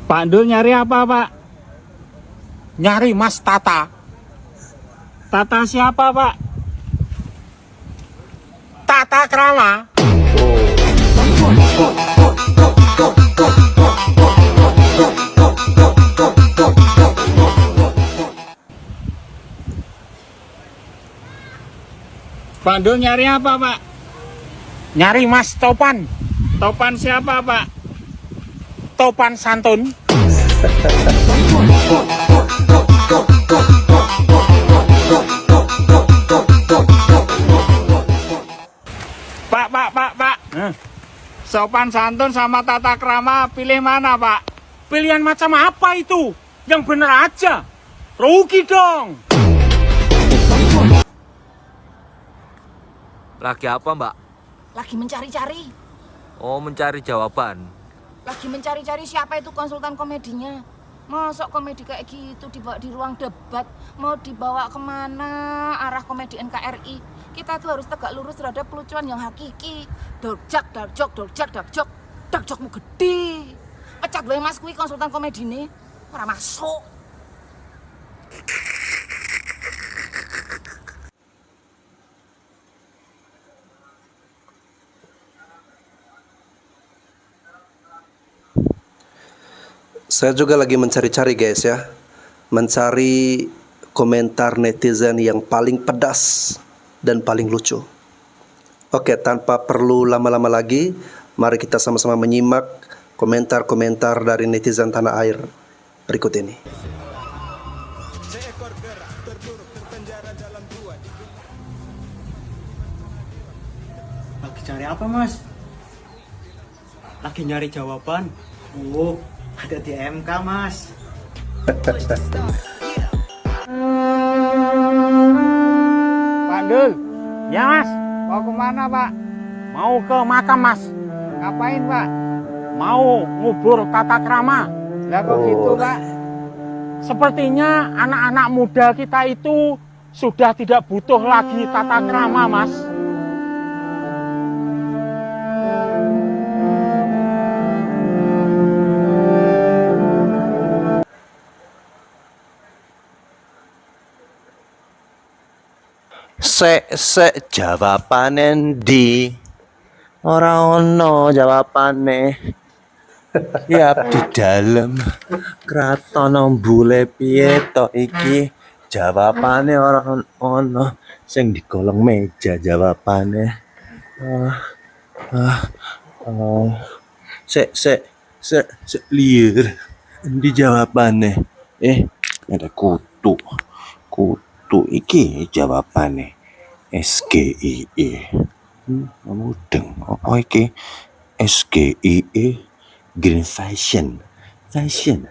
Pak Dul nyari apa, Pak? Nyari Mas Tata. Tata siapa, Pak? Tata Krama. Pak Dul nyari apa, Pak? Nyari Mas Topan. Topan siapa, Pak? Topan Santun. Pak. Sopan santun sama tata krama, pilih mana, Pak? Pilihan macam apa itu? Yang bener aja. Rugi dong. Lagi apa, Mbak? Lagi mencari-cari. Oh, mencari jawaban. Lagi mencari-cari siapa itu konsultan komedinya. Masuk komedi kayak gitu dibawa di ruang debat. Mau dibawa kemana arah komedi NKRI. Kita tuh harus tegak lurus terhadap kelucuan yang hakiki. Dark jokmu gede. Pecat wae Mas kuwi konsultan komedi nih. Ora masuk. Saya juga lagi mencari-cari guys ya. Mencari komentar netizen yang paling pedas dan paling lucu. Oke, tanpa perlu lama-lama lagi, mari kita sama-sama menyimak komentar-komentar dari netizen tanah air berikut ini. Lagi cari apa, Mas? Lagi nyari jawaban. Oh, ada di MK, Mas. Pak Dul, Ya Mas, mau kemana, Pak? mau ke makam Mas. Ngapain, Pak? Mau ngubur Tata Krama. Lah kok gitu, Pak? Sepertinya anak-anak muda kita itu sudah tidak butuh lagi tata krama, Mas. Jawabane ndi? Ora ono jawabane. Ya di dalam kraton mbule piye to iki? Jawabane ora ono sing di kolong meja jawabane. Sek liur. Ndi jawabane? Ada kutu. Kutu iki jawabane. SGIE. Mudeng. Apa iki? SGIE Green Fashion. Fashion.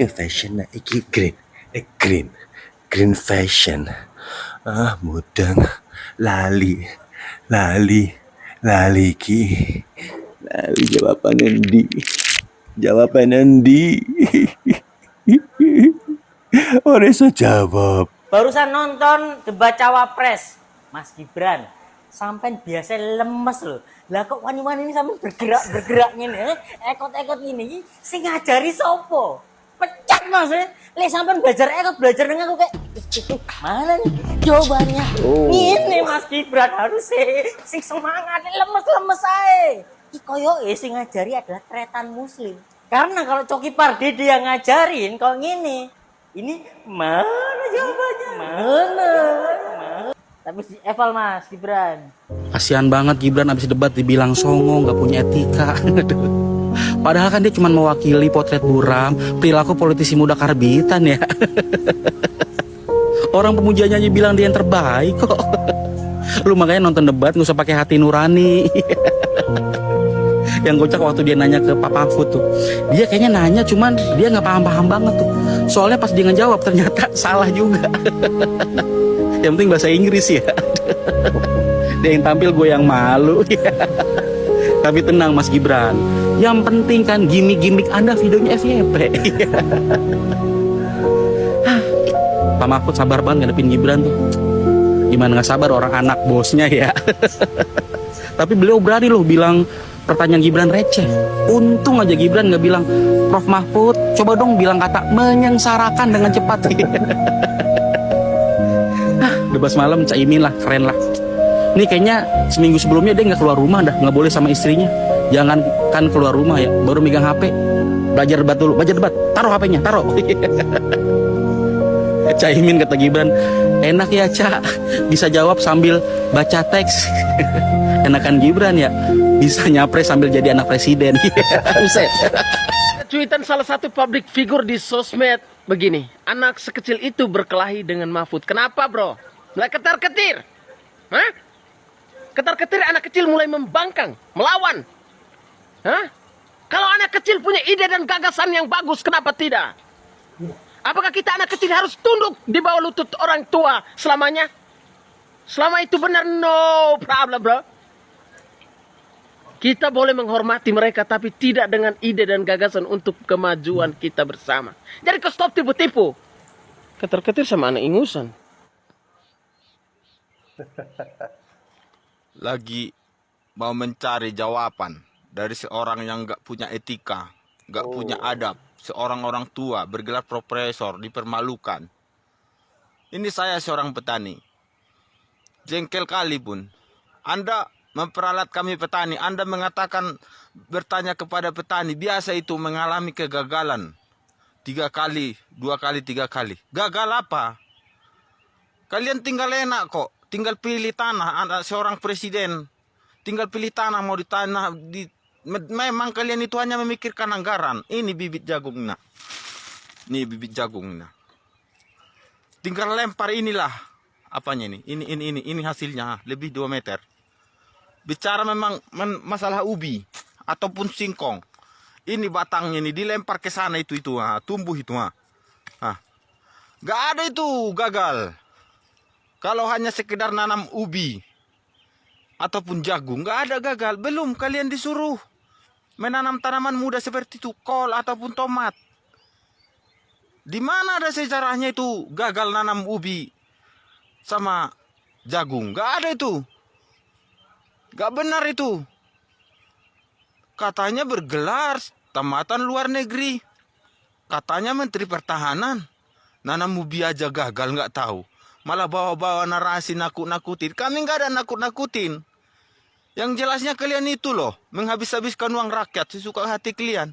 Fashion iki green. Green Fashion. Mudeng. Lali iki. Lali jawaban endi? Ora iso jawab. Barusan nonton debat cawapres Mas Gibran, sampai biasa lemes loh. Lah kok wani-wani ini sampai bergerak ngene, ekot ngene iki sing ngajari sopo? Pecat Mas, lek sampean belajar dengan aku kayak mana nih jawabannya? Ini Mas Gibran harus sing semangat lemes ae. Iki koyo sing ngajari adalah tretan muslim. Karena kalau Coki Pardede yang ngajarin kok ngene, ini mana jawabannya? Mana? Tapi di eval Mas Gibran. Kasihan banget Gibran abis debat dibilang songo, nggak punya etika. Padahal kan dia cuma mewakili potret buram, perilaku politisi muda karbitan ya. Orang pemujanya aja bilang dia yang terbaik kok. Lu makanya nonton debat nggak usah pakai hati nurani. Yang kocak waktu dia nanya ke Pak Mahfud tuh, dia kayaknya nanya cuman dia nggak paham banget tuh. Soalnya pas dia ngejawab ternyata salah juga. Yang penting bahasa Inggris ya. Dia yang tampil, gue yang malu. Tapi tenang Mas Gibran, yang penting kan gimmick Anda videonya FYP. Pak Mahfud sabar banget ngadepin Gibran tuh. Gimana nggak sabar orang anak bosnya ya. Tapi beliau berani loh bilang pertanyaan Gibran receh. Untung aja Gibran nggak bilang, Prof Mahfud, coba dong bilang kata menyengsarakan dengan cepat. Debat malam Caimin lah, keren lah. Ini kayaknya seminggu sebelumnya dia nggak keluar rumah dah, nggak boleh sama istrinya. Jangan kan keluar rumah ya, baru megang HP. Belajar debat dulu, belajar debat. Taruh HP-nya, taruh. Caimin kata Gibran, enak ya Cak, bisa jawab sambil baca teks. Enakan Gibran ya, bisa nyapres sambil jadi anak presiden. Buset. Cuitan salah satu public figure di sosmed begini, anak sekecil itu berkelahi dengan Mahfud. Kenapa bro? Mulai ketar-ketir. Hah? Ketar-ketir anak kecil mulai membangkang, melawan. Hah? Kalau anak kecil punya ide dan gagasan yang bagus, kenapa tidak? Apakah kita anak kecil harus tunduk di bawah lutut orang tua selamanya? Selama itu benar, no problem bro. Kita boleh menghormati mereka, tapi tidak dengan ide dan gagasan untuk kemajuan kita bersama. Jadi kau stop tipu-tipu. Ketar-ketir sama anak ingusan. Lagi mau mencari jawaban dari seorang yang gak punya etika, gak punya adab. Seorang orang tua bergelar profesor dipermalukan. Ini saya seorang petani. Jengkel kali pun. Anda memperalat kami petani. Anda mengatakan bertanya kepada petani. Biasa itu mengalami kegagalan. 3 kali, 2 kali, 3 kali. Gagal apa? Kalian tinggal enak kok. Tinggal pilih tanah. Anda seorang presiden. Tinggal pilih tanah mau ditanah memang kalian itu hanya memikirkan anggaran. Ini bibit jagungnya. Ini bibit jagungnya. Tinggal lempar inilah. Apanya ini? Ini hasilnya. Lebih 2 meter. Bicara memang masalah ubi. Ataupun singkong. Ini batangnya ini. Dilempar ke sana itu. Tumbuh itu. Gak ada itu gagal. Kalau hanya sekedar nanam ubi. Ataupun jagung. Gak ada gagal. Belum kalian disuruh menanam tanaman muda seperti itu, kol ataupun tomat. Di mana ada sejarahnya itu gagal nanam ubi sama jagung? Gak ada itu. Gak benar itu. Katanya bergelar tamatan luar negeri. Katanya Menteri Pertahanan. Nanam ubi aja gagal, gak tahu. Malah bawa-bawa narasi nakut-nakutin. Kami gak ada nakut-nakutin. Yang jelasnya kalian itu loh, menghabis-habiskan uang rakyat sesuka hati kalian.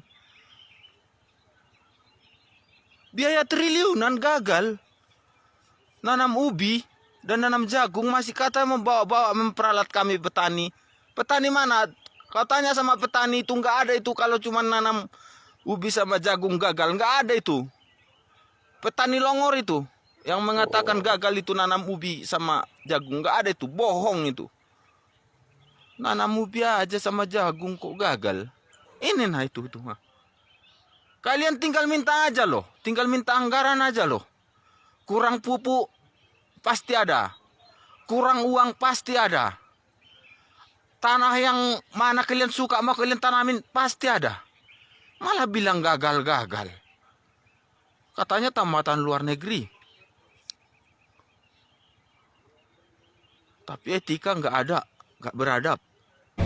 Biaya triliunan gagal. Nanam ubi dan nanam jagung masih kata membawa-bawa memperalat kami petani. Petani mana? Katanya sama petani itu nggak ada itu kalau cuma nanam ubi sama jagung gagal. Nggak ada itu. Petani Longor itu yang mengatakan gagal itu nanam ubi sama jagung. Nggak ada itu, bohong itu. Nanam ubi aja sama jagung kok gagal. Ini nah itu. Kalian tinggal minta aja loh. Tinggal minta anggaran aja loh. Kurang pupuk pasti ada. Kurang uang pasti ada. Tanah yang mana kalian suka mau kalian tanamin pasti ada. Malah bilang gagal-gagal. Katanya tamatan luar negeri. Tapi etika nggak ada. Nggak beradab.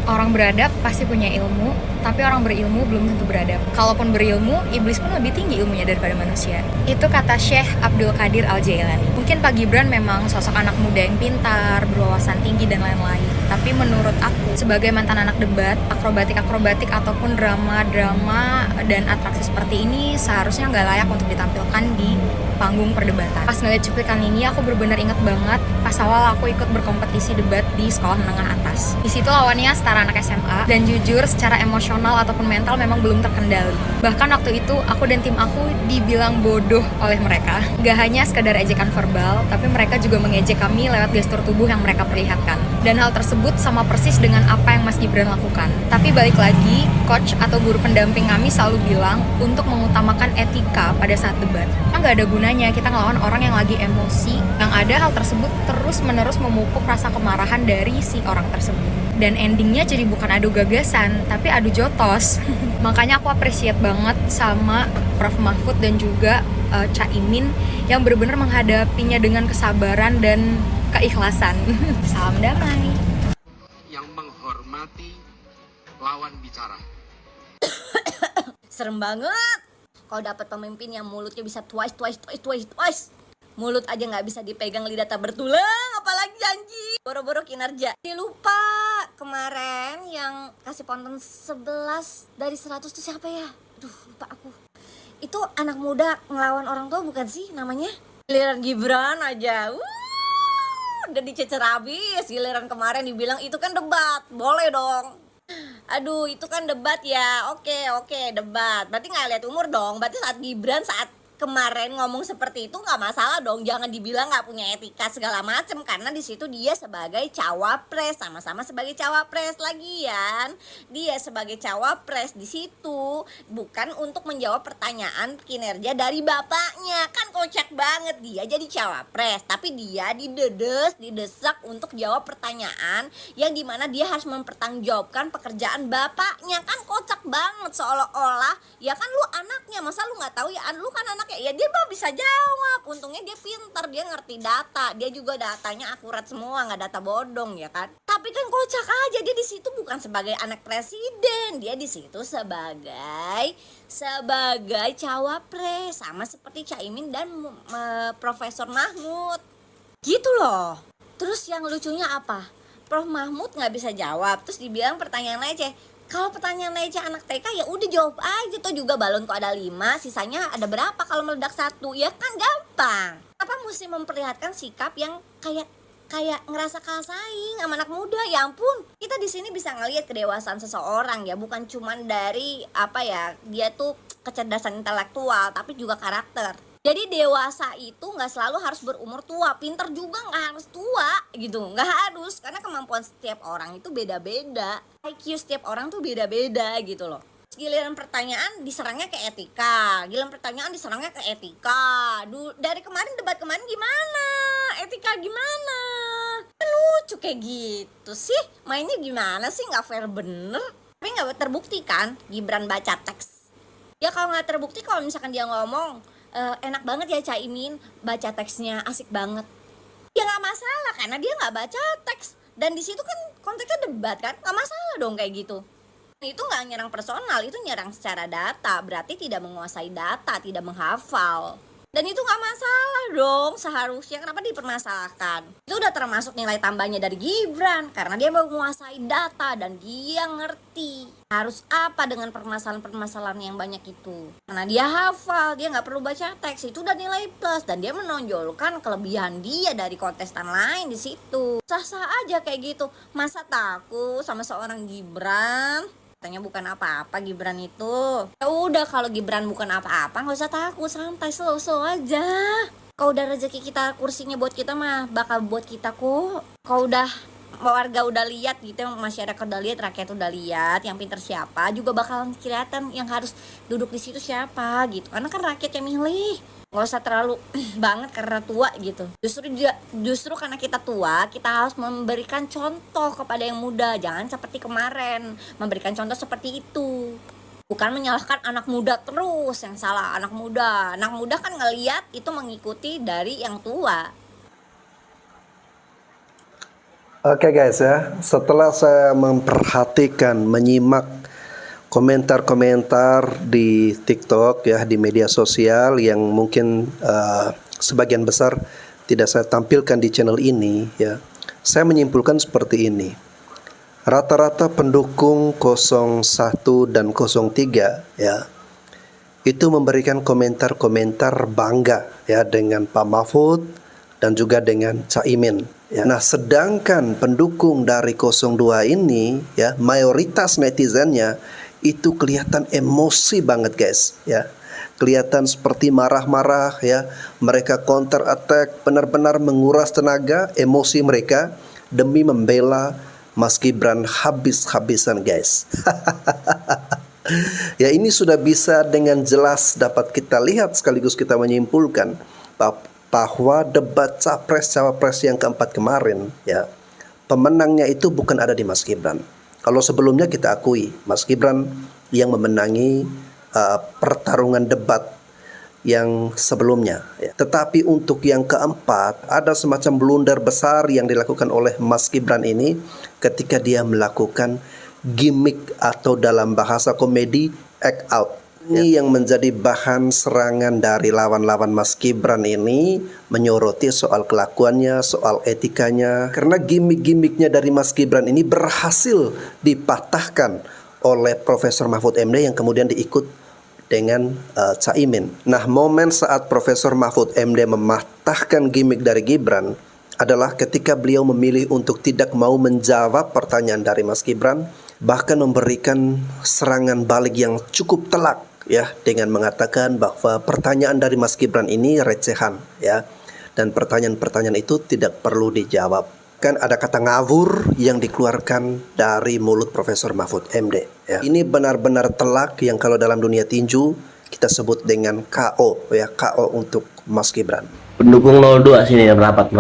Orang beradab pasti punya ilmu, tapi orang berilmu belum tentu beradab. Kalaupun berilmu, iblis pun lebih tinggi ilmunya daripada manusia. Itu kata Syekh Abdul Qadir Al-Jailani. Mungkin Pak Gibran memang sosok anak muda yang pintar, berwawasan tinggi, dan lain-lain. Tapi menurut aku, sebagai mantan anak debat, akrobatik-akrobatik ataupun drama-drama dan atraksi seperti ini seharusnya nggak layak untuk ditampilkan di panggung perdebatan. Pas ngeliat cuplikan ini, aku benar-benar inget banget pas awal aku ikut berkompetisi debat di sekolah menengah atas. Di situ lawannya setara anak SMA, dan jujur secara emosional ataupun mental memang belum terkendali. Bahkan waktu itu aku dan tim aku dibilang bodoh oleh mereka. Gak hanya sekadar ejekan verbal, tapi mereka juga mengejek kami lewat gestur tubuh yang mereka perlihatkan. Dan hal tersebut sama persis dengan apa yang Mas Gibran lakukan. Tapi balik lagi, coach atau guru pendamping kami selalu bilang untuk mengutamakan etika pada saat debat. Gak ada gunanya kita ngelawan orang yang lagi emosi. Yang ada hal tersebut terus-menerus memupuk rasa kemarahan dari si orang tersebut. Dan endingnya jadi bukan adu gagasan, tapi adu jotos. Makanya aku appreciate banget sama Prof Mahfud dan juga Caimin yang benar-benar menghadapinya dengan kesabaran dan keikhlasan. Salam damai. Yang menghormati lawan bicara. Serem banget. Kalau dapat pemimpin yang mulutnya bisa twice. Mulut aja nggak bisa dipegang, lidah tak bertulang, apalagi janji. Boro-boro kinerja. Dia lupa kemarin yang kasih ponten 11 dari 100 itu siapa ya? Duh, lupa aku. Itu anak muda ngelawan orang tua bukan sih namanya? Giliran Gibran aja. Udah dicecer habis. Giliran kemarin dibilang itu kan debat. Boleh dong. Aduh, itu kan debat ya. Oke, debat. Berarti nggak lihat umur dong. Berarti saat Gibran saat kemarin ngomong seperti itu nggak masalah dong. Jangan dibilang nggak punya etika segala macem, karena di situ dia sebagai cawapres, sama-sama sebagai cawapres lagian. Dia sebagai cawapres di situ bukan untuk menjawab pertanyaan kinerja dari bapaknya. Kan kocak banget, dia jadi cawapres tapi dia didesak untuk jawab pertanyaan yang dimana dia harus mempertanggungjawabkan pekerjaan bapaknya. Kan kocak banget, seolah-olah ya kan lu anaknya, masa lu nggak tahu ya lu kan anaknya. Ya dia mah bisa jawab, untungnya dia pintar, dia ngerti data, dia juga datanya akurat semua, nggak data bodong ya kan. Tapi kan kocak aja, dia di situ bukan sebagai anak presiden, dia di situ sebagai cawapres, sama seperti Caimin dan Profesor Mahmud gitu loh. Terus yang lucunya apa? Prof Mahmud nggak bisa jawab, terus dibilang pertanyaan receh. Kalau pertanyaan receh anak TK ya udah jawab aja, tuh juga balon kok ada 5, sisanya ada berapa kalau meledak 1, ya kan gampang. Apa mesti memperlihatkan sikap yang kayak ngerasa kalah saing sama anak muda? Ya ampun, kita di sini bisa ngelihat kedewasaan seseorang ya, bukan cuman dari apa ya, dia tuh kecerdasan intelektual tapi juga karakter. Jadi dewasa itu nggak selalu harus berumur tua, pinter juga nggak harus tua gitu, nggak harus, karena kemampuan setiap orang itu beda-beda, IQ setiap orang tuh beda-beda gitu loh. Giliran pertanyaan diserangnya ke etika, dari kemarin debat kemarin gimana, etika gimana, lucu kayak gitu sih, mainnya gimana sih, nggak fair bener. Tapi nggak terbukti kan Gibran baca teks. Ya kalau nggak terbukti, kalau misalkan dia ngomong enak banget ya Caimin, baca teksnya asik banget, ya nggak masalah karena dia nggak baca teks, dan di situ kan konteksnya debat kan, nggak masalah dong kayak gitu. Itu nggak nyerang personal, itu nyerang secara data, berarti tidak menguasai data, tidak menghafal, dan itu nggak masalah dong seharusnya. Kenapa dipermasalahkan? Itu udah termasuk nilai tambahnya dari Gibran karena dia menguasai data dan dia ngerti harus apa dengan permasalahan-permasalahan yang banyak itu. Karena dia hafal, dia nggak perlu baca teks, itu udah nilai plus, dan dia menonjolkan kelebihan dia dari kontestan lain di situ. Sah-sah aja kayak gitu. Masa takut sama seorang Gibran? Katanya bukan apa-apa Gibran itu. Ya udah, kalau Gibran bukan apa-apa nggak usah takut, santai, slow aja. Kalau udah rezeki kita, kursinya buat kita mah bakal buat kita kok. Kalau udah warga udah lihat gitu, masyarakat udah lihat, rakyat udah lihat, yang pinter siapa juga bakal kelihatan, yang harus duduk di situ siapa gitu. Karena kan rakyat yang milih. Nggak usah terlalu banget karena tua gitu. Justru karena kita tua, kita harus memberikan contoh kepada yang muda. Jangan seperti kemarin, memberikan contoh seperti itu. Bukan menyalahkan anak muda terus yang salah. Anak muda kan ngelihat itu mengikuti dari yang tua. Oke guys ya, setelah saya memperhatikan, menyimak komentar-komentar di TikTok ya, di media sosial yang mungkin sebagian besar tidak saya tampilkan di channel ini ya, saya menyimpulkan seperti ini. Rata-rata pendukung 01 dan 03 ya, itu memberikan komentar-komentar bangga ya dengan Pak Mahfud dan juga dengan Caimin ya. Nah, sedangkan pendukung dari 02 ini ya, mayoritas netizennya itu kelihatan emosi banget guys ya. Kelihatan seperti marah-marah ya. Mereka counter attack, benar-benar menguras tenaga, emosi mereka demi membela Mas Gibran habis-habisan guys. Ya, ini sudah bisa dengan jelas dapat kita lihat sekaligus kita menyimpulkan bahwa debat capres-cawapres yang keempat kemarin ya, pemenangnya itu bukan ada di Mas Gibran. Kalau sebelumnya kita akui Mas Gibran yang memenangi pertarungan debat yang sebelumnya ya. Tetapi untuk yang keempat ada semacam blunder besar yang dilakukan oleh Mas Gibran ini ketika dia melakukan gimmick atau dalam bahasa komedi act out. Ini yang menjadi bahan serangan dari lawan-lawan Mas Gibran ini, menyoroti soal kelakuannya, soal etikanya. Karena gimmick-gimmicknya dari Mas Gibran ini berhasil dipatahkan oleh Profesor Mahfud MD yang kemudian diikut dengan Caimin. Nah, momen saat Profesor Mahfud MD mematahkan gimmick dari Gibran adalah ketika beliau memilih untuk tidak mau menjawab pertanyaan dari Mas Gibran, bahkan memberikan serangan balik yang cukup telak ya, dengan mengatakan bahwa pertanyaan dari Mas Gibran ini recehan ya, dan pertanyaan-pertanyaan itu tidak perlu dijawab. Kan ada kata ngawur yang dikeluarkan dari mulut Profesor Mahfud MD ya. Ini benar-benar telak yang kalau dalam dunia tinju kita sebut dengan KO ya, KO untuk Mas Gibran. Pendukung 02 sini merapat,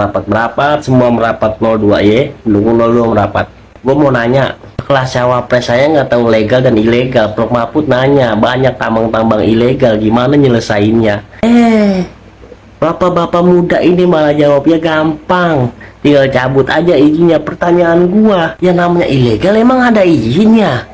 semua merapat 02 ya, pendukung 02 merapat. Gue mau nanya, kelas cawapres saya nggak tahu legal dan ilegal. Prof Mahfud nanya, banyak tambang-tambang ilegal, gimana nyelesainnya? Bapak-bapak muda ini malah jawabnya gampang, tinggal cabut aja izinnya. Pertanyaan gua, yang namanya ilegal emang ada izinnya?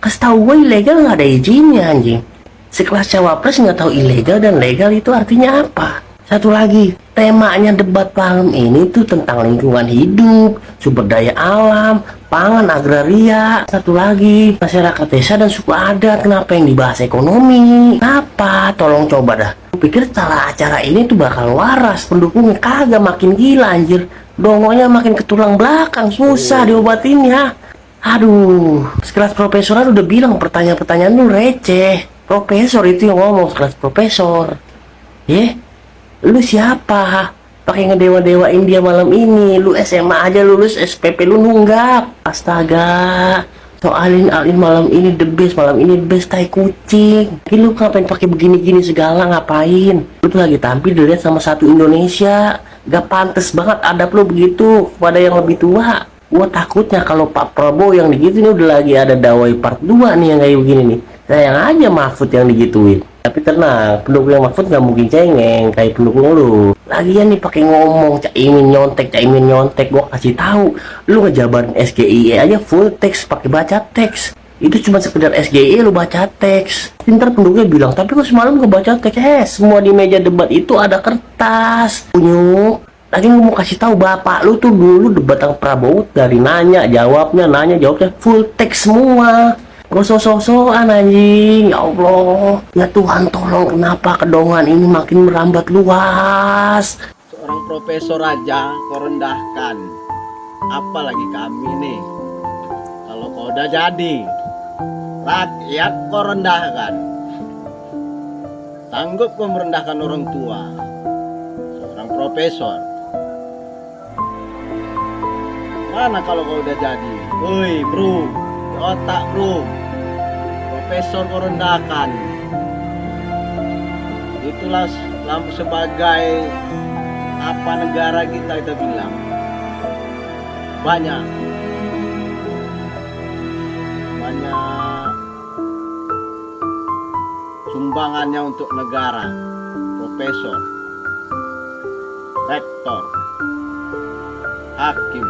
Kasih tahu gue, ilegal nggak ada izinnya anjing. Sekelas cawapres nggak tahu ilegal dan legal itu artinya apa? Satu lagi, temanya debat malam ini tuh tentang lingkungan hidup, sumber daya alam, pangan, agraria. Satu lagi, masyarakat desa dan suku adat. Kenapa yang dibahas ekonomi? Kenapa? Tolong coba dah. Aku pikir setelah acara ini tuh bakal waras, pendukungnya kagak, makin gila anjir. Dongonya makin ke tulang belakang, susah diobatinnya. Aduh, sekelas profesoran udah bilang pertanyaan-pertanyaan lu receh. Profesor itu yang ngomong, sekelas profesor. Lu siapa? Pakai ngedewa-dewain dia malam ini. Lu SMA aja lulus, SPP lu nunggak. Astaga. Soalin Alin malam ini the best, tai kucing. Lu ngapain pakai begini-gini segala, ngapain? Lu tuh lagi tampil dilihat sama satu Indonesia. Gak pantas banget adab lu begitu kepada yang lebih tua. Gua takutnya kalau Pak Prabowo yang digitu ini udah lagi ada dawai part 2 nih yang kayak begini nih. Sayang aja Mahfud yang digituin. Tapi tenang, pendukung yang Mahfud gak mungkin cengeng kayak pendukung lu. Lagian nih pakai ngomong Caimin nyontek, gua kasih tahu, lu ngejabarin SGIE aja full teks pakai baca teks. Itu cuma sekedar SGIE lu baca teks. Pintar pendukungnya bilang, tapi kok semalam gak baca teks? Semua di meja debat itu ada kertas. Punyuk. Lagi gua mau kasih tahu, bapak lu tuh dulu debat sama Prabowo dari nanya jawabnya full teks semua. Gak sok-sokan anjing, ya Allah. Ya Tuhan tolong, kenapa kedongan ini makin merambat luas. Seorang profesor aja kau rendahkan, apalagi kami nih. Kalau kau udah jadi rakyat kau rendahkan. Sanggup kau merendahkan orang tua, seorang profesor. Mana kalau kau udah jadi? Woi bro, otak bro, profesor kau rendahkan. Itulah lampu sebagai apa negara kita bilang. Banyak sumbangannya untuk negara. Profesor, rektor, hakim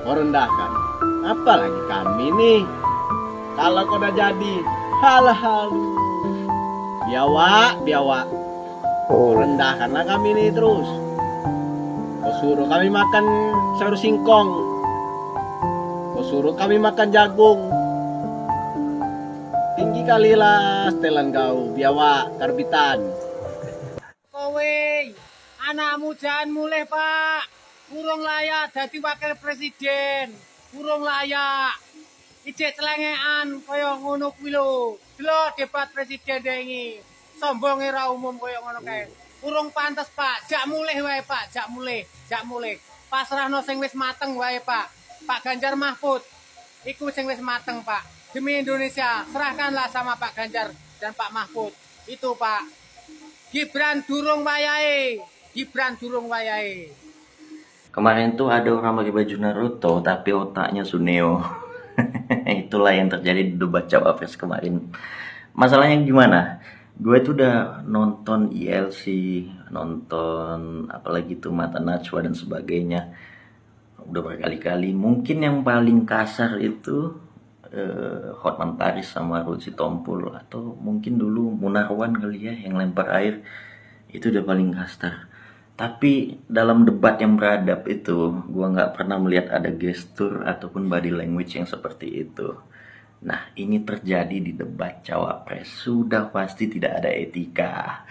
kau rendahkan. Apalagi kami nih, kalau kau udah jadi hal-hal biawak rendahkanlah kami nih terus. Kau suruh kami makan sayur singkong, kau suruh kami makan jagung, tinggi kalilah setelan kau biawak karbitan. Kowe anakmu jangan mulai pak, kurang layak jadi wakil presiden. Kurang layak, ijek celengean kaya ngono kuwi lho. Delok debat presiden ini, sombonge ra umum kaya ngono kae. Kurang pantes Pak, jak mulih wae Pak, jak mulih. Pasrahno sing wis mateng wae Pak. Pak Ganjar Mahfud, iku sing wis mateng Pak. Demi Indonesia, serahkanlah sama Pak Ganjar dan Pak Mahfud. Itu Pak. Gibran durung wayahe. Kemarin tuh ada orang pakai baju Naruto tapi otaknya Suneo. Itulah yang terjadi di debat cawapres kemarin. Masalahnya gimana? Gue tuh udah nonton ILC, nonton apalagi tuh Mata Najwa dan sebagainya. Udah berkali-kali. Mungkin yang paling kasar itu Hotman Paris sama Ruth Sitompul, atau mungkin dulu Munarwan kali ya yang lempar air, itu udah paling kasar. Tapi dalam debat yang beradab itu, gua nggak pernah melihat ada gestur ataupun body language yang seperti itu. Nah, ini terjadi di debat cawapres, sudah pasti tidak ada etika.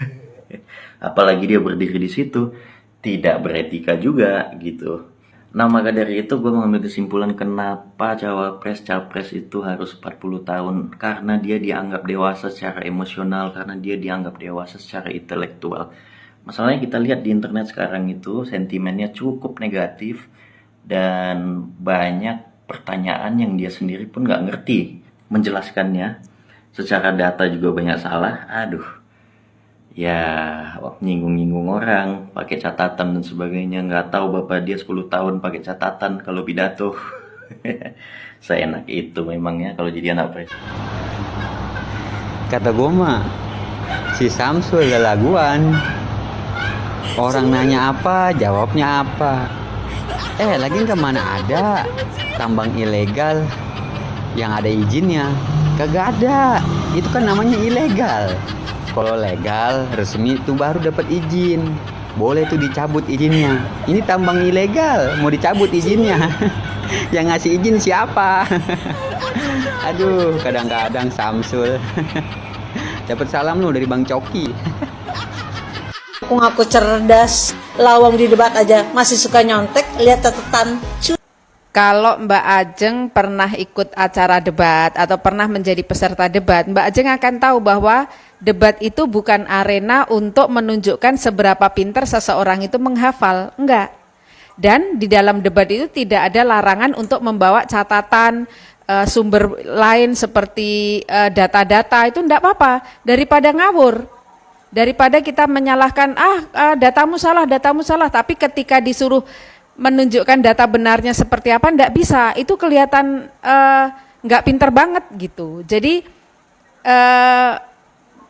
Apalagi dia berdiri di situ, tidak beretika juga gitu. Nah, maka dari itu gue mengambil kesimpulan kenapa cawapres-capres itu harus 40 tahun. Karena dia dianggap dewasa secara emosional, karena dia dianggap dewasa secara intelektual. Masalahnya kita lihat di internet sekarang itu sentimennya cukup negatif dan banyak pertanyaan yang dia sendiri pun nggak ngerti menjelaskannya. Secara data juga banyak salah. Aduh, ya nyinggung-nyinggung orang, pakai catatan dan sebagainya. Nggak tahu bapak dia 10 tahun pakai catatan kalau pidato. Seenak itu memangnya kalau jadi anak pres. Kata gue mah, si Samsul lelaguan. Orang nanya apa, jawabnya apa. Lagi kemana ada tambang ilegal yang ada izinnya? Kagak ada. Itu kan namanya ilegal. Kalau legal, resmi itu baru dapat izin. Boleh tuh dicabut izinnya. Ini tambang ilegal, mau dicabut izinnya. Yang ngasih izin siapa? Aduh, kadang-kadang Samsul. Dapat salam lu dari Bang Coki. Aku ngaku cerdas, lawang di debat aja masih suka nyontek, lihat catatan. Kalau Mbak Ajeng pernah ikut acara debat atau pernah menjadi peserta debat, Mbak Ajeng akan tahu bahwa debat itu bukan arena untuk menunjukkan seberapa pintar seseorang itu menghafal, enggak. Dan di dalam debat itu tidak ada larangan untuk membawa catatan, sumber lain seperti data-data, itu enggak apa-apa, daripada ngawur. Daripada kita menyalahkan, datamu salah, tapi ketika disuruh menunjukkan data benarnya seperti apa, enggak bisa, itu kelihatan enggak pintar banget gitu. Jadi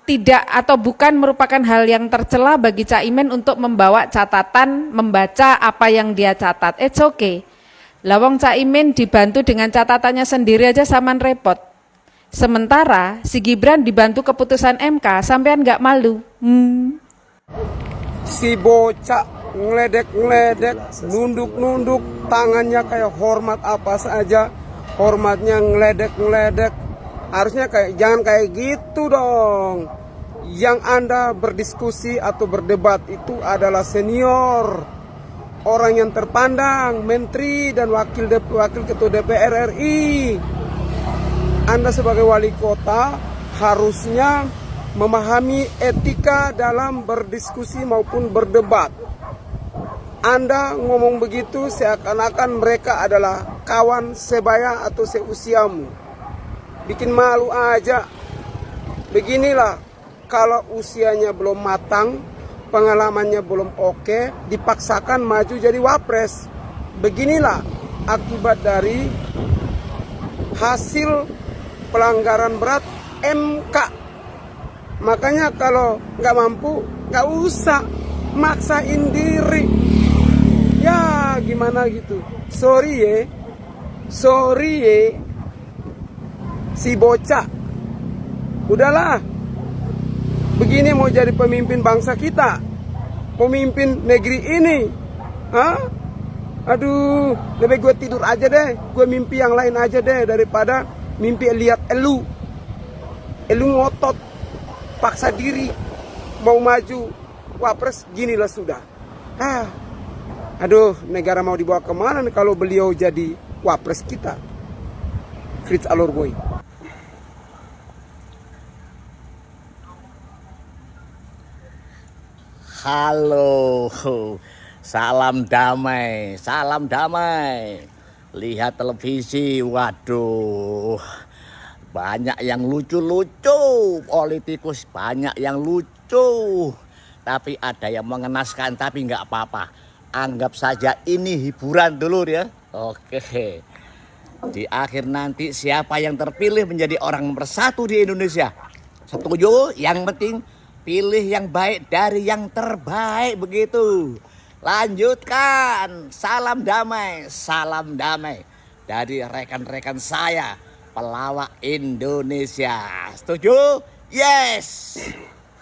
tidak atau bukan merupakan hal yang tercela bagi Caimin untuk membawa catatan, membaca apa yang dia catat, it's okay. Lawang Caimin dibantu dengan catatannya sendiri aja saman repot. Sementara si Gibran dibantu keputusan MK, sampean nggak malu. Si bocah ngeledek-ngeledek, nunduk-nunduk, tangannya kayak hormat apa saja, hormatnya ngeledek-ngeledek. Harusnya jangan kayak gitu dong. Yang Anda berdiskusi atau berdebat itu adalah senior, orang yang terpandang, menteri dan wakil ketua DPR RI. Anda sebagai wali kota harusnya memahami etika dalam berdiskusi maupun berdebat. Anda ngomong begitu seakan-akan mereka adalah kawan sebaya atau seusiamu. Bikin malu aja. Beginilah, kalau usianya belum matang, pengalamannya belum oke, dipaksakan maju jadi wapres. Beginilah akibat dari hasil pelanggaran berat MK. Makanya kalau nggak mampu, nggak usah maksain diri. Ya gimana gitu. Sorry ye, si bocah. Udahlah. Begini mau jadi pemimpin bangsa kita, pemimpin negeri ini. Hah? Aduh, lebih gue tidur aja deh, gue mimpi yang lain aja deh daripada mimpi lihat elu ngotot, paksa diri, mau maju wapres, ginilah sudah. Aduh, negara mau dibawa kemana nih kalau beliau jadi wapres kita? Fritz Alorboy. Halo, salam damai, salam damai. Lihat televisi, waduh, banyak yang lucu-lucu, politikus banyak yang lucu, tapi ada yang mengenaskan, tapi nggak apa-apa. Anggap saja ini hiburan dulu ya. Oke, di akhir nanti siapa yang terpilih menjadi orang nomor 1 di Indonesia? Setuju? Yang penting pilih yang baik dari yang terbaik, begitu. Lanjutkan, salam damai dari rekan-rekan saya pelawak Indonesia. Setuju? Yes.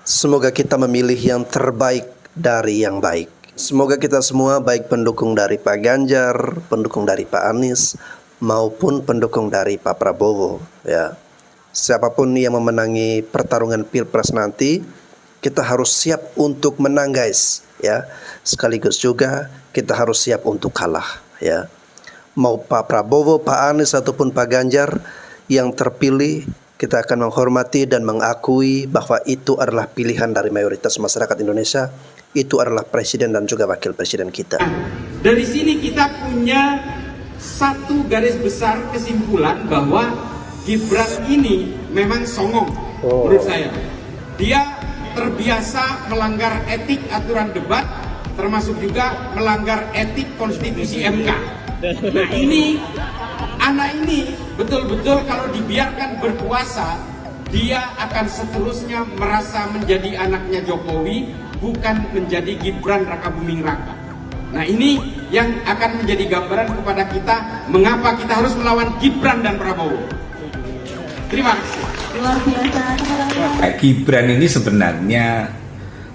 Semoga kita memilih yang terbaik dari yang baik. Semoga kita semua baik pendukung dari Pak Ganjar, pendukung dari Pak Anies, maupun pendukung dari Pak Prabowo, ya. Siapapun yang memenangi pertarungan Pilpres nanti, kita harus siap untuk menang, guys, ya. Sekaligus juga kita harus siap untuk kalah, ya. Mau Pak Prabowo, Pak Anies ataupun Pak Ganjar yang terpilih, kita akan menghormati dan mengakui bahwa itu adalah pilihan dari mayoritas masyarakat Indonesia. Itu adalah presiden dan juga wakil presiden kita. Dari sini kita punya satu garis besar kesimpulan bahwa Gibran ini memang songong menurut saya. Dia terbiasa melanggar etik aturan debat, termasuk juga melanggar etik konstitusi MK. Nah ini, anak ini betul-betul kalau dibiarkan berkuasa, dia akan seterusnya merasa menjadi anaknya Jokowi, bukan menjadi Gibran Rakabuming Raka. Nah ini yang akan menjadi gambaran kepada kita mengapa kita harus melawan Gibran dan Prabowo. Terima kasih. Luar biasa. Pak Gibran ini sebenarnya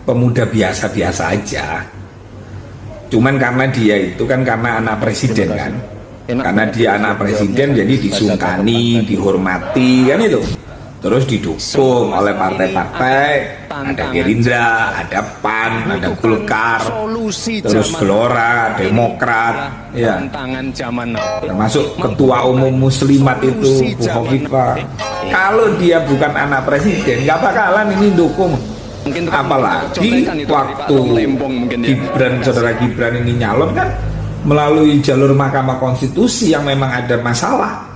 pemuda biasa-biasa aja. Cuman karena dia itu kan karena anak presiden kan. Karena dia anak presiden jadi disungkani, dihormati kan itu. Terus didukung oleh partai-partai, ada Gerindra, ada PAN, ada Golkar, terus Gelora, Demokrat, ya. Termasuk Ketua Umum Muslimat itu Bu Khofifah. Kalau dia bukan anak presiden, nggak bakalan ini dukung. Apalagi waktu Gibran, saudara Gibran ini nyalon kan melalui jalur Mahkamah Konstitusi yang memang ada masalah.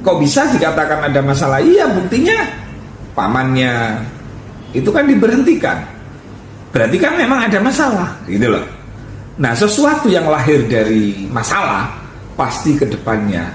Kok bisa dikatakan ada masalah? Iya, buktinya pamannya itu kan diberhentikan. Berarti kan memang ada masalah, gitu loh. Nah, sesuatu yang lahir dari masalah pasti kedepannya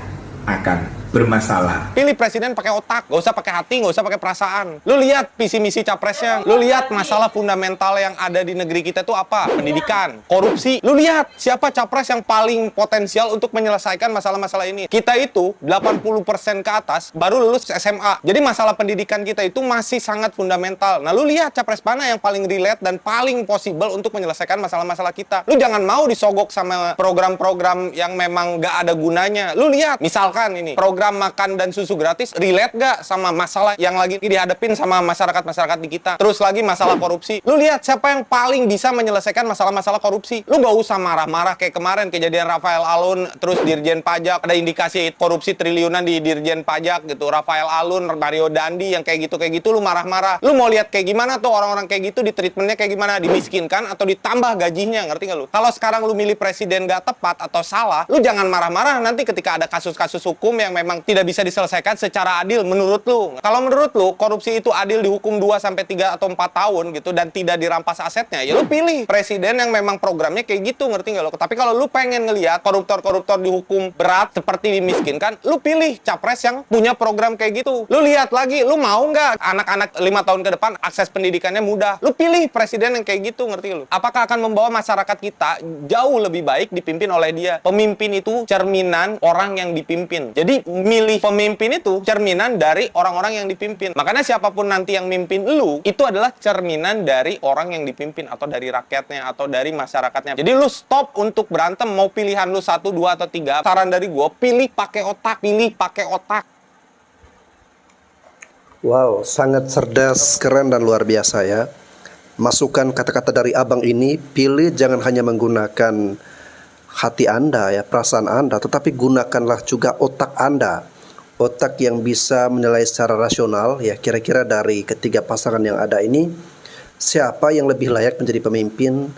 akan bermasalah. Pilih presiden pakai otak, gak usah pakai hati, gak usah pakai perasaan. Lu lihat visi misi capresnya, lu lihat masalah fundamental yang ada di negeri kita itu apa? Pendidikan, korupsi. Lu lihat siapa capres yang paling potensial untuk menyelesaikan masalah-masalah ini. Kita itu 80% ke atas baru lulus SMA. Jadi masalah pendidikan kita itu masih sangat fundamental. Nah, lu lihat capres mana yang paling relate dan paling possible untuk menyelesaikan masalah-masalah kita. Lu jangan mau disogok sama program-program yang memang gak ada gunanya. Lu lihat, misalkan ini program makan dan susu gratis relate gak sama masalah yang lagi dihadapin sama masyarakat-masyarakat di kita. Terus lagi masalah korupsi. Lu lihat siapa yang paling bisa menyelesaikan masalah-masalah korupsi. Lu gak usah marah-marah kayak kemarin kejadian Rafael Alun, terus Dirjen Pajak, ada indikasi korupsi triliunan di Dirjen Pajak gitu. Rafael Alun, Mario Dandi yang kayak gitu lu marah-marah. Lu mau lihat kayak gimana tuh orang-orang kayak gitu di treatmentnya kayak gimana, dimiskinkan atau ditambah gajinya, ngerti gak lu? Kalau sekarang lu milih presiden gak tepat atau salah, lu jangan marah-marah nanti ketika ada kasus-kasus hukum yang memang tidak bisa diselesaikan secara adil menurut lu. Kalau menurut lu korupsi itu adil dihukum 2-3 atau 4 tahun gitu dan tidak dirampas asetnya, ya lu pilih presiden yang memang programnya kayak gitu, ngerti nggak lo? Tapi kalau lu pengen ngelihat koruptor-koruptor dihukum berat seperti dimiskinkan, lu pilih capres yang punya program kayak gitu. Lu lihat lagi, lu mau nggak anak-anak 5 tahun ke depan akses pendidikannya mudah? Lu pilih presiden yang kayak gitu, ngerti lu? Apakah akan membawa masyarakat kita jauh lebih baik dipimpin oleh dia? Pemimpin itu cerminan orang yang dipimpin. Jadi milih pemimpin itu cerminan dari orang-orang yang dipimpin. Makanya siapapun nanti yang mimpin lu, itu adalah cerminan dari orang yang dipimpin atau dari rakyatnya atau dari masyarakatnya. Jadi lu stop untuk berantem mau pilihan lu 1, 2 atau 3. Saran dari gua, pilih pakai otak, pilih pakai otak. Wow, sangat cerdas, keren dan luar biasa ya. Masukan kata-kata dari abang ini, pilih jangan hanya menggunakan hati Anda ya, perasaan Anda, tetapi gunakanlah juga otak Anda. Otak yang bisa menilai secara rasional ya, kira-kira dari ketiga pasangan yang ada ini siapa yang lebih layak menjadi pemimpin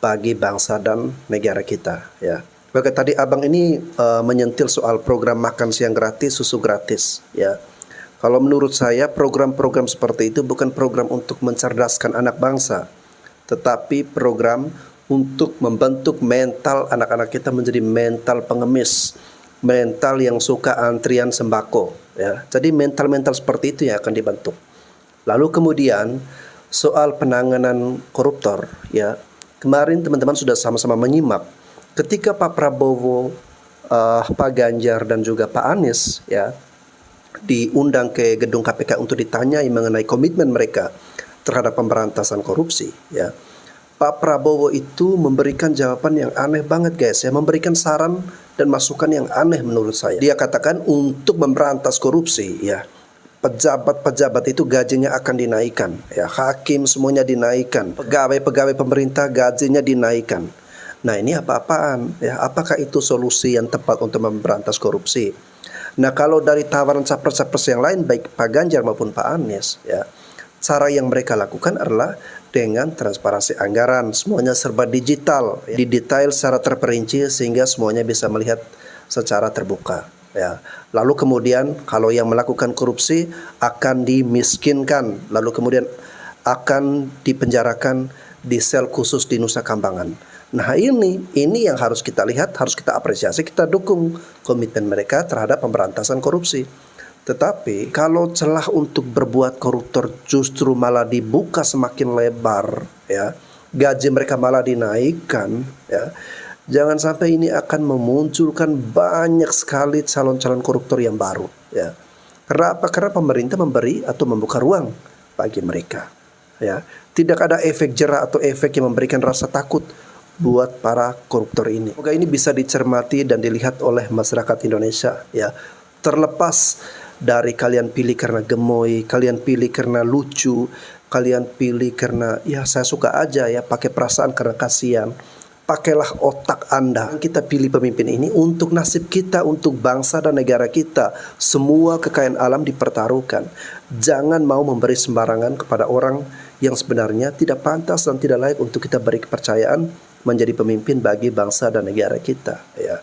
bagi bangsa dan negara kita ya. Oke, tadi abang ini menyentil soal program makan siang gratis, susu gratis ya. Kalau menurut saya program-program seperti itu bukan program untuk mencerdaskan anak bangsa, tetapi program untuk membentuk mental anak-anak kita menjadi mental pengemis, mental yang suka antrian sembako ya. Jadi mental-mental seperti itu yang akan dibentuk. Lalu kemudian soal penanganan koruptor ya. Kemarin teman-teman sudah sama-sama menyimak ketika Pak Prabowo, Pak Ganjar dan juga Pak Anies ya diundang ke gedung KPK untuk ditanyai mengenai komitmen mereka terhadap pemberantasan korupsi, ya, Pak Prabowo itu memberikan jawaban yang aneh banget guys, ya, memberikan saran dan masukan yang aneh menurut saya. Dia katakan untuk memberantas korupsi, ya, pejabat-pejabat itu gajinya akan dinaikkan, ya, hakim semuanya dinaikkan, pegawai-pegawai pemerintah gajinya dinaikkan. Nah, ini apa-apaan, ya? Apakah itu solusi yang tepat untuk memberantas korupsi? Nah, kalau dari tawaran capres-capres yang lain, baik Pak Ganjar maupun Pak Anies, ya, cara yang mereka lakukan adalah dengan transparansi anggaran, semuanya serba digital, ya, didetail secara terperinci sehingga semuanya bisa melihat secara terbuka, ya. Lalu kemudian kalau yang melakukan korupsi akan dimiskinkan, lalu kemudian akan dipenjarakan di sel khusus di Nusa Kambangan. Nah, ini yang harus kita lihat, harus kita apresiasi, kita dukung komitmen mereka terhadap pemberantasan korupsi. Tetapi kalau celah untuk berbuat koruptor justru malah dibuka semakin lebar, ya, gaji mereka malah dinaikkan, ya, jangan sampai ini akan memunculkan banyak sekali calon-calon koruptor yang baru, ya. Karena apa? Karena pemerintah memberi atau membuka ruang bagi mereka, ya. Tidak ada efek jera atau efek yang memberikan rasa takut buat para koruptor ini. Semoga ini bisa dicermati dan dilihat oleh masyarakat Indonesia, ya. Terlepas dari kalian pilih karena gemoy, kalian pilih karena lucu, kalian pilih karena ya saya suka aja, ya, pakai perasaan karena kasihan. Pakailah otak Anda. Kita pilih pemimpin ini untuk nasib kita, untuk bangsa dan negara kita. Semua kekayaan alam dipertaruhkan. Jangan mau memberi sembarangan kepada orang yang sebenarnya tidak pantas dan tidak layak untuk kita beri kepercayaan menjadi pemimpin bagi bangsa dan negara kita, ya.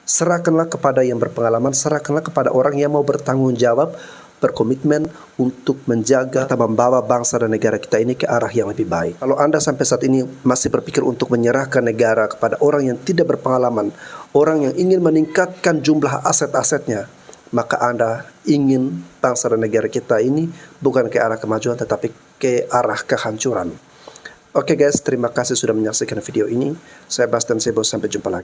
Serahkanlah kepada yang berpengalaman, serahkanlah kepada orang yang mau bertanggung jawab, berkomitmen untuk menjaga atau membawa bangsa dan negara kita ini ke arah yang lebih baik. Kalau Anda sampai saat ini masih berpikir untuk menyerahkan negara kepada orang yang tidak berpengalaman, orang yang ingin meningkatkan jumlah aset-asetnya, maka Anda ingin bangsa dan negara kita ini bukan ke arah kemajuan tetapi ke arah kehancuran. Oke guys, terima kasih sudah menyaksikan video ini. Saya Bastian Sebo, sampai jumpa lagi.